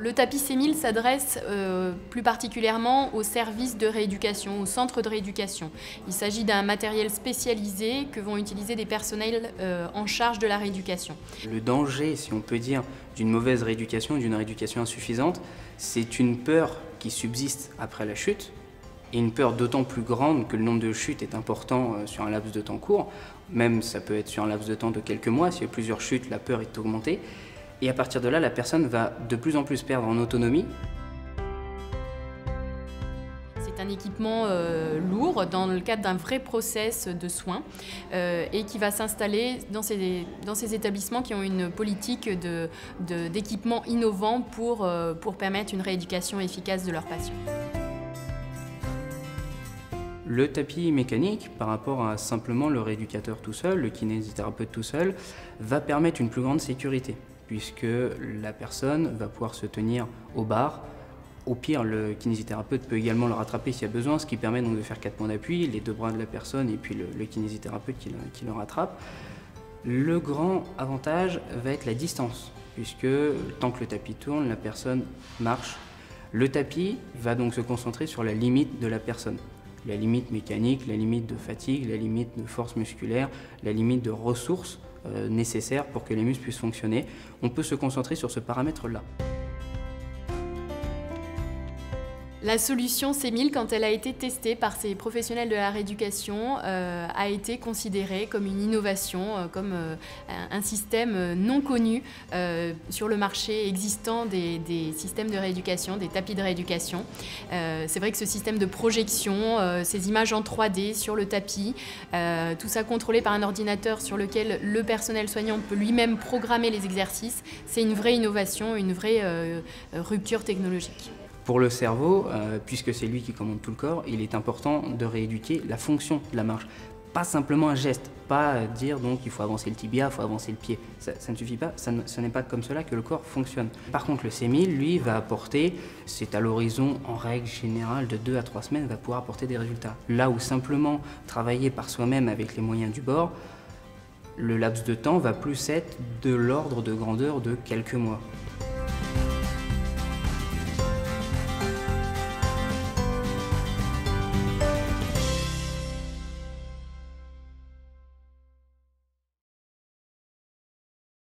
Le tapis C1000 s'adresse plus particulièrement aux services de rééducation, aux centres de rééducation. Il s'agit d'un matériel spécialisé que vont utiliser des personnels en charge de la rééducation. Le danger, si on peut dire, d'une mauvaise rééducation, d'une rééducation insuffisante, c'est une peur qui subsiste après la chute, et une peur d'autant plus grande que le nombre de chutes est important sur un laps de temps court. Même ça peut être sur un laps de temps de quelques mois, s'il y a plusieurs chutes, la peur est augmentée. Et à partir de là, la personne va de plus en plus perdre en autonomie. C'est un équipement lourd dans le cadre d'un vrai process de soins et qui va s'installer dans ces établissements qui ont une politique d'équipement innovant pour permettre une rééducation efficace de leurs patients. Le tapis mécanique, par rapport à simplement le rééducateur tout seul, le kinésithérapeute tout seul, va permettre une plus grande sécurité, puisque la personne va pouvoir se tenir au bar. Au pire, le kinésithérapeute peut également le rattraper s'il y a besoin, ce qui permet donc de faire 4 points d'appui, les 2 bras de la personne et puis le kinésithérapeute qui le rattrape. Le grand avantage va être la distance, puisque tant que le tapis tourne, la personne marche. Le tapis va donc se concentrer sur la limite de la personne. La limite mécanique, la limite de fatigue, la limite de force musculaire, la limite de ressources nécessaires pour que les muscles puissent fonctionner. On peut se concentrer sur ce paramètre-là. La solution C1000, quand elle a été testée par ces professionnels de la rééducation, a été considérée comme une innovation, comme un système non connu sur le marché existant des systèmes de rééducation, des tapis de rééducation. C'est vrai que ce système de projection, ces images en 3D sur le tapis, tout ça contrôlé par un ordinateur sur lequel le personnel soignant peut lui-même programmer les exercices, c'est une vraie innovation, une vraie rupture technologique. Pour le cerveau, puisque c'est lui qui commande tout le corps, il est important de rééduquer la fonction de la marche. Pas simplement un geste, pas dire donc il faut avancer le tibia, il faut avancer le pied. Ça ne suffit pas, ce n'est pas comme cela que le corps fonctionne. Par contre, le C1000, lui, va apporter, c'est à l'horizon en règle générale de 2 à 3 semaines, va pouvoir apporter des résultats. Là où simplement travailler par soi-même avec les moyens du bord, le laps de temps va plus être de l'ordre de grandeur de quelques mois.